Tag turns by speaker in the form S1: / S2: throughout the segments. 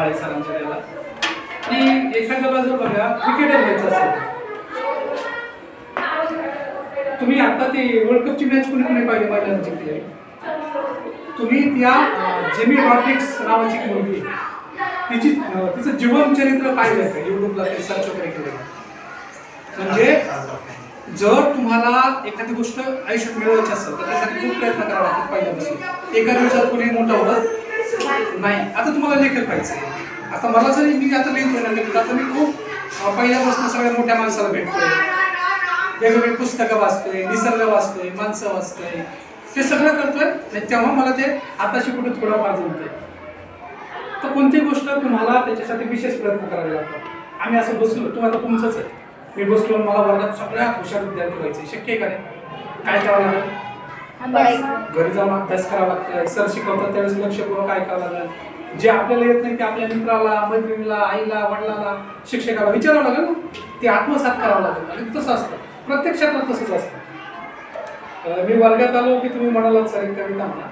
S1: माळे सरांच्या त्याला. आणि एखाद्याला जर बघा क्रिकेटर व्हायचं असेल, तुम्ही आता ती वर्ल्ड कपची मॅच कोणी कोणी पाहिली महिलांनी जिंकली, तुम्ही त्या जेमी रॉड्रिक्स नावाची मुलगी तिचं जीवन चरित्र पाहिलं का युट्यूबला ते सर्च वगैरे केलं. म्हणजे जर तुम्हाला एखादी गोष्ट आयुष्यात मिळवायची असेल तर त्यासाठी खूप प्रयत्न करावा लागतो पहिल्यापासून. एका दिवसात कोणी मोठं होत नाही. आता तुम्हाला लेखक पाहिजे. आता मला जरी मी आता लिहितोय ना कविता तर मी खूप पहिल्यापासून सगळ्या मोठ्या माणसाला भेटतोय, वेगवेगळी पुस्तकं वाचतोय, निसर्ग वाचतोय, माणसं वाचतोय, ते सगळं करतोय. आणि तेव्हा मला ते आताशी कुठे थोडंफार जमतंय. तर कोणती गोष्ट तुम्हाला त्याच्यासाठी विशेष प्रयत्न करावे लागतात. आम्ही असं बसलो, तुम्हाला तुमचंच आहे, मी बसलो मला वर्गात सगळ्यात हुशार विद्यार्थी व्हायचे, शक्य आहे का नाही? काय करावं लागेल? घरी जाऊन अभ्यास करावा लागतोय. सर शिकवतात त्यावेळेस लक्षपूर्वक काय करावं लागेल. जे आपल्याला येत नाही ते आपल्या मित्राला, मैत्रिणीला, आईला, वडिलांना, शिक्षकाला विचारावं लागेल ना, ते आत्मसात करावं लागेल. आणि तसं असतं प्रत्येक क्षेत्रात, तसंच असतं. मी वर्गात आलो की तुम्ही म्हणालात सर एक कविता म्हणा.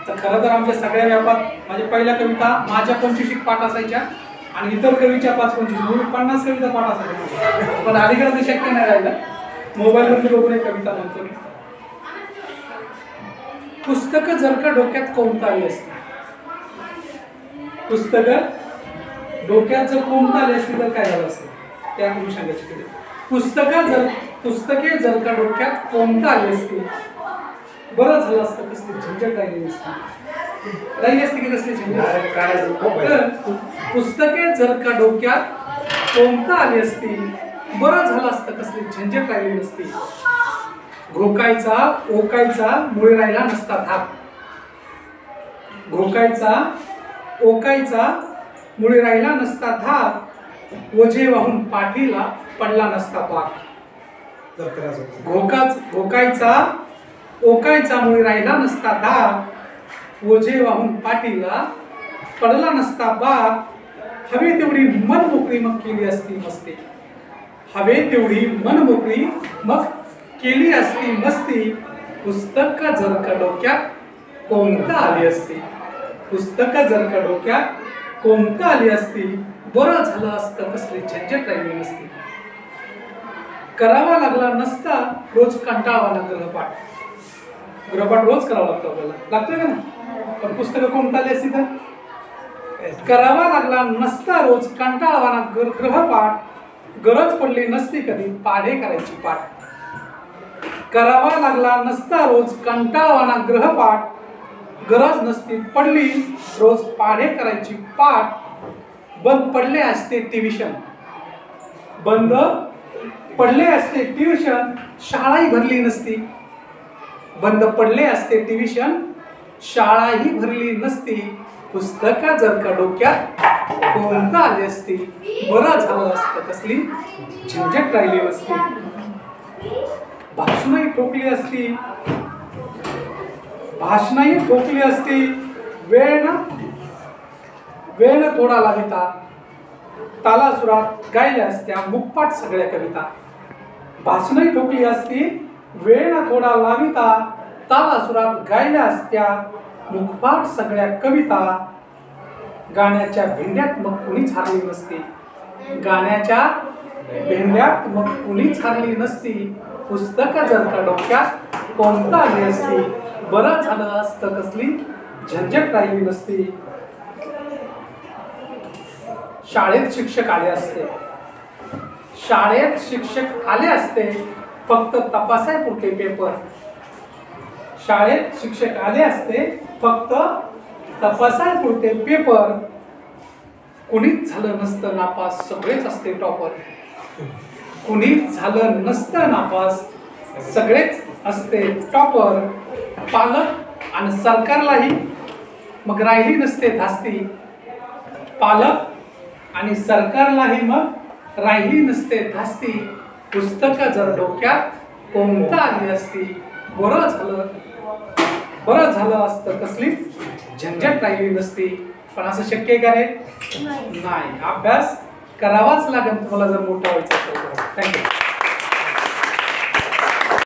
S1: तर खरं तर आमच्या सगळ्या व्यापात माझ्या पहिल्या कविता माझ्या 25 पाठ असायच्या आणि इतर कवीच्या 5-25 50 कविता पाठ असायच्या. पण अलीकडे ते शक्य नाही राहिलं. मोबाईलवरती बघून एक कविता म्हणतो. पुस्तकं जर का डोक्यात कोंबता आली असती, पुस्तकं डोक्यात जर कोंबता आली असती तर काय झालं असतं? त्या तुम्ही सांगायची कधी. पुस्तके जर का डोक्यात कोंबता आली असती बरं झालं असतं. कसली झंझट राहिली असती की कसली झंझट. पुस्तके जर का डोक्यात कोंबता आली असती बरं झालं असतं. कसली झंझट राहिली नसती. घोकायचा ओकायचा मुळे राहिला नसता धाक. घोकायचा ओकायचा मुळे राहिला नसता धाक. ओझे वाहून पाठीला पडला नसता पाक. घोकायचा ओकायचा मुळे राहिला नसता धाक. ओझे वाहून पाठीला पडला नसता बाक. हवे तेवढी मन मोकळी मग केली असती मस्ती. हवे तेवढी मन मोकळी मग केली असती मस्ती. पुस्तक जर का डोक्यात कोंबता आली असती. पुस्तक जर का डोक्यात कोंबता आली असती बरं झालं असतं. कसली झंझट राहिली नसती. करावा लागला नसता रोज कंटाळवाना ग्रहपाठ. ग्रहपाठ रोज करावा लागतो आपल्याला, लागतोय का ना? पण पुस्तकं कोंबता आली असती तर करावा लागला नसता रोज कंटाळवाना ग्रहपाठ. गरज पडली नसती कधी पाढे करायची पाठ. करावा लागला नसता रोज कंटाळवाना ग्रहपाठ. गरज नसती पडली रोज पाढे करायची पाठ. बंद पडले असते ट्युशन. बंद पडले असते ट्युशन शाळाही भरली नसती. बंद पडले असते ट्युशन शाळाही भरली नसती. पुस्तका जर का डोक्यात कोंबता आली असती बरं झालं असतं. कसली झंझट राहिली नसती. भाषणही ठोकली असती. भाषणही ठोकली असती. वेळ थोडा लाविता. तालासुरात गायल्या असत्या मुखपाठ सगळ्या कविता. भाषणही ठोकली असती. वेळ थोडा लाविता. तालासुरात गायल्या असत्या मुखपाठ सगळ्या कविता. गाण्याच्या भेंड्यात मग कुणीच हारली नसती. गाण्याच्या भेंड्यात मग कुणीच हारली नसती. पुस्तकं जर का डोक्यात कोंबता आली असती बरं झालं असतं. कसली झंझट राहिली नसती. शाळेत शिक्षक आले असते. शाळेत शिक्षक आले असते फक्त तपासायपुरते पेपर. शाळेत शिक्षक आले असते फक्त तपासायपुरते पेपर. कुणीच झालं नसतं नापास सगळेच असते टॉपर. कुणीच झालं नसतं नापास सगळेच असते टॉपर. पालक आणि सरकारलाही मग राहिली नसते धास्ती. पालक आणि सरकारलाही मग राहिली नसते धास्ती. पुस्तकं जर डोक्यात कोंबता आली असती बरं झालं असतं. कसली झंझट राहिली नसती. पण असं शक्य आहे का रे? नाही. अभ्यास करावाच लागेल तुम्हाला जर मोठा व्हायचं असेल तर. थँक्यू.